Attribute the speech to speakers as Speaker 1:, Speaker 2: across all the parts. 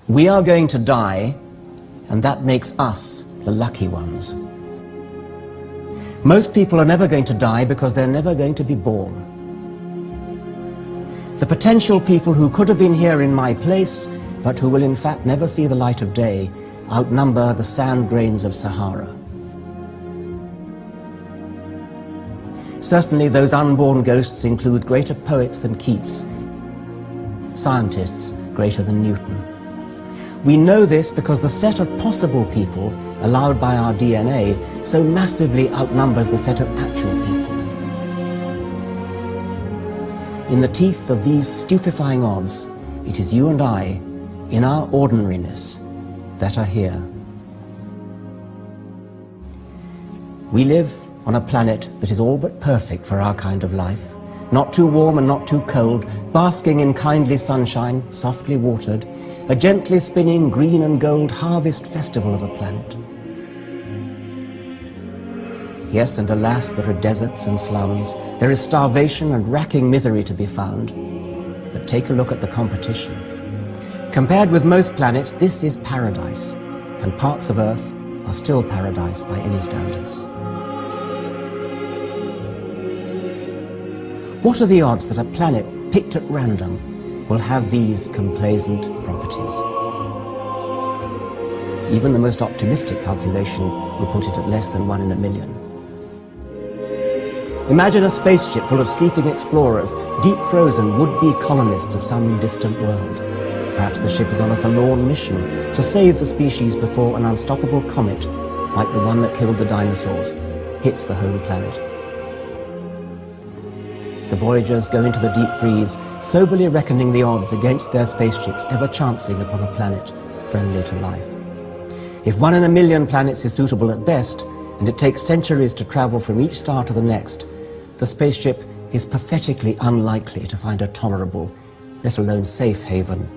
Speaker 1: We are going to die, and that makes us the lucky ones. Most people are never going to die because they're never going to be born. The potential people who could have been here in my place, but who will in fact never see the light of day, outnumber the sand grains of Sahara. Certainly those unborn ghosts include greater poets than Keats, scientists greater than Newton. We know this because the set of possible people allowed by our DNA so massively outnumbers the set of actual people. In the teeth of these stupefying odds, it is you and I, in our ordinariness, that are here. We live on a planet that is all but perfect for our kind of life, not too warm and not too cold, basking in kindly sunshine, softly watered, a gently spinning green and gold harvest festival of a planet. Yes, and alas, there are deserts and slums, there is starvation and racking misery to be found. But take a look at the competition. Compared with most planets, this is paradise, and parts of Earth are still paradise by any standards. What are the odds that a planet picked at random will have these complacent properties? Even the most optimistic calculation will put it at less than 1 in a million. Imagine a spaceship full of sleeping explorers, deep frozen would-be colonists of some distant world. Perhaps the ship is on a forlorn mission to save the species before an unstoppable comet, like the one that killed the dinosaurs, hits the home planet. The voyagers go into the deep freeze, soberly reckoning the odds against their spaceships ever chancing upon a planet friendly to life. If 1 in a million planets is suitable at best, and it takes centuries to travel from each star to the next, the spaceship is pathetically unlikely to find a tolerable, let alone safe haven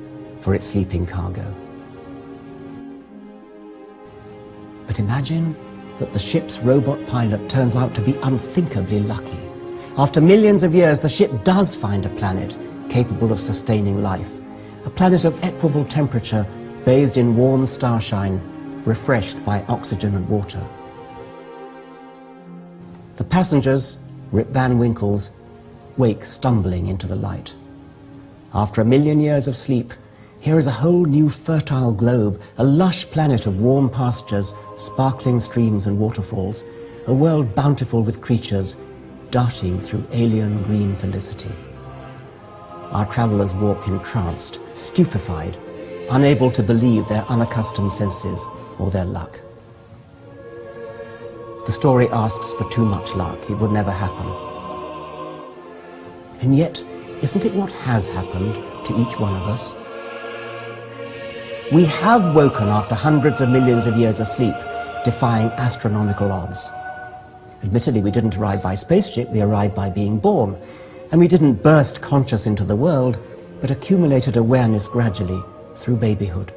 Speaker 1: for its sleeping cargo. But imagine that the ship's robot pilot turns out to be unthinkably lucky. After millions of years, the ship does find a planet capable of sustaining life, a planet of equable temperature, bathed in warm starshine, refreshed by oxygen and water. The passengers, Rip Van Winkles, wake stumbling into the light. After 1 million years of sleep, here is a whole new fertile globe, a lush planet of warm pastures, sparkling streams and waterfalls, a world bountiful with creatures darting through alien green felicity. Our travelers walk entranced, stupefied, unable to believe their unaccustomed senses or their luck. The story asks for too much luck. It would never happen. And yet, isn't it what has happened to each one of us? We have woken after hundreds of millions of years of sleep, defying astronomical odds. Admittedly, we didn't arrive by spaceship, we arrived by being born. And we didn't burst conscious into the world, but accumulated awareness gradually through babyhood.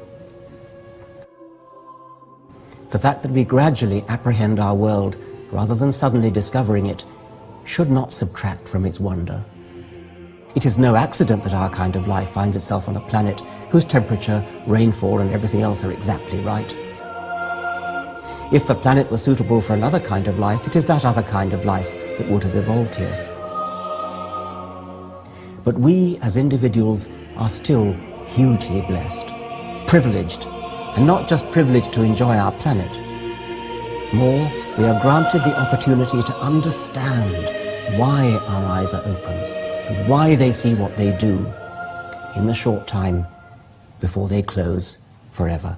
Speaker 1: The fact that we gradually apprehend our world, rather than suddenly discovering it, should not subtract from its wonder. It is no accident that our kind of life finds itself on a planet whose temperature, rainfall, and everything else are exactly right. If the planet was suitable for another kind of life, it is that other kind of life that would have evolved here. But we, as individuals, are still hugely blessed, privileged, and not just privileged to enjoy our planet. More, we are granted the opportunity to understand why our eyes are open and why they see what they do in the short time before they close forever.